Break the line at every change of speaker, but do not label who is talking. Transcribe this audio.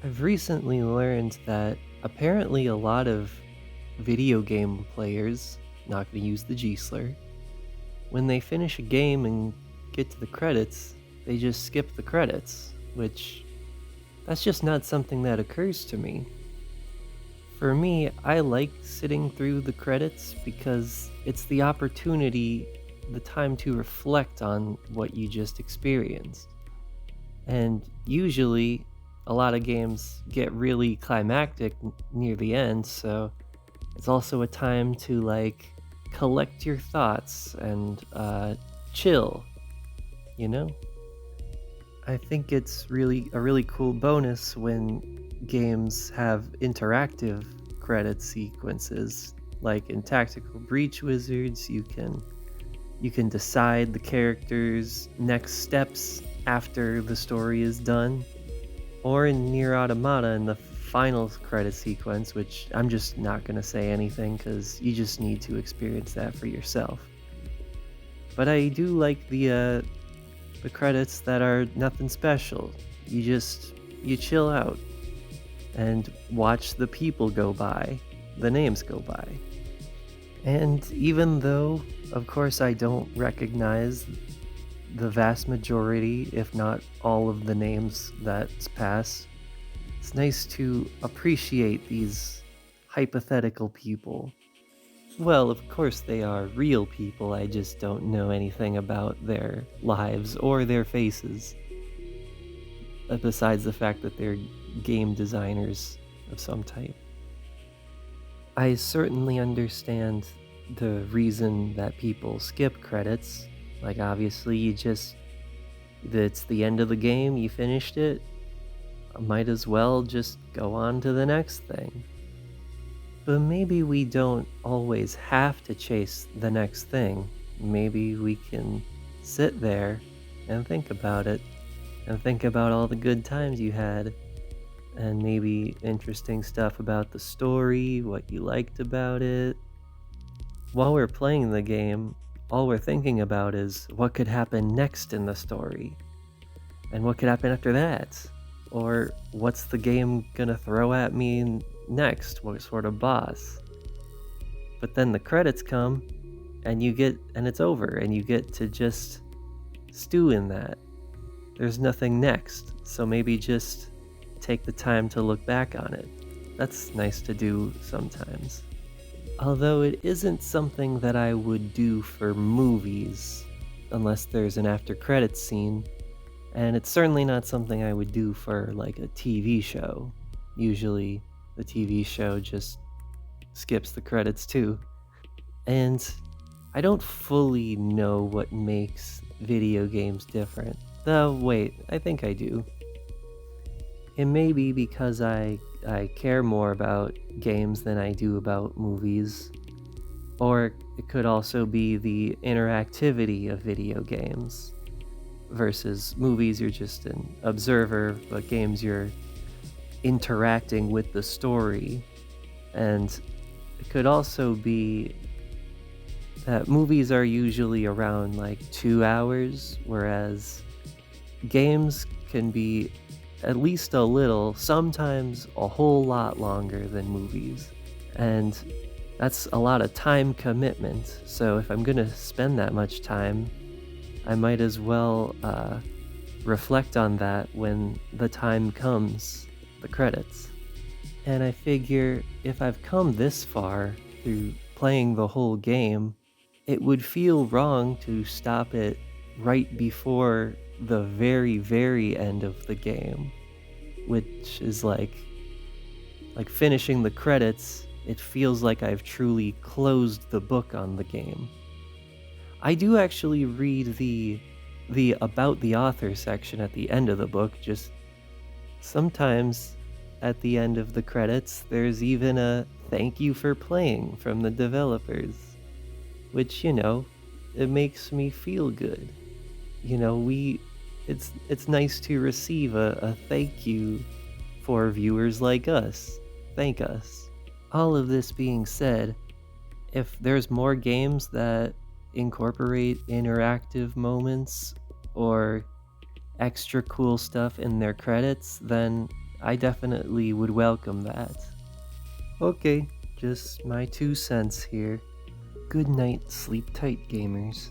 I've recently learned that apparently a lot of video game players, not going to use the G slur, when they finish a game and get to the credits, they just skip the credits, which that's just not something that occurs to me. For me, I like sitting through the credits because it's the opportunity, the time to reflect on what you just experienced. And usually, a lot of games get really climactic near the end, so it's also a time to collect your thoughts and chill, you know? I think it's really a really cool bonus when games have interactive credit sequences. Like in Tactical Breach Wizards, you can decide the character's next steps after the story is done. Or in Nier Automata in the final credit sequence, which I'm just not gonna say anything because you just need to experience that for yourself. But I do like the credits that are nothing special. You chill out and watch the people go by, the names go by. And even though, of course, I don't recognize the vast majority, if not all of the names that pass, it's nice to appreciate these hypothetical people. Well, of course, they are real people, I just don't know anything about their lives or their faces, besides the fact that they're game designers of some type. I certainly understand the reason that people skip credits. Like, obviously, it's the end of the game, you finished it, might as well just go on to the next thing. But maybe we don't always have to chase the next thing. Maybe we can sit there and think about it, and think about all the good times you had, and maybe interesting stuff about the story, what you liked about it. While we're playing the game, all we're thinking about is what could happen next in the story, and what could happen after that. Or what's the game gonna throw at me next? What sort of boss? But then the credits come and it's over and you get to just stew in that. There's nothing next, so maybe just take the time to look back on it. That's nice to do sometimes. Although it isn't something that I would do for movies unless there's an after credits scene, and it's certainly not something I would do for like a TV show. Usually the TV show just skips the credits too. And I don't fully know what makes video games different. Though, wait, I think I do. It may be because I care more about games than I do about movies. Or it could also be the interactivity of video games. Versus movies, you're just an observer, but games, you're interacting with the story. And it could also be that movies are usually around like 2 hours, whereas games can be at least a little, sometimes a whole lot longer than movies. And that's a lot of time commitment. So if I'm going to spend that much time, I might as well reflect on that when the time comes, the credits. And I figure if I've come this far through playing the whole game, it would feel wrong to stop it right before the very, very end of the game, which is like finishing the credits. It feels like I've truly closed the book on the game. I do actually read the about the author section at the end of the book. Just sometimes at the end of the credits, there's even a thank you for playing from the developers, which, it makes me feel good. We it's nice to receive a thank you for viewers like us. Thank us. All of this being said, if there's more games that incorporate interactive moments or extra cool stuff in their credits, then I definitely would welcome that. Okay, just my 2 cents here. Good night, sleep tight, gamers.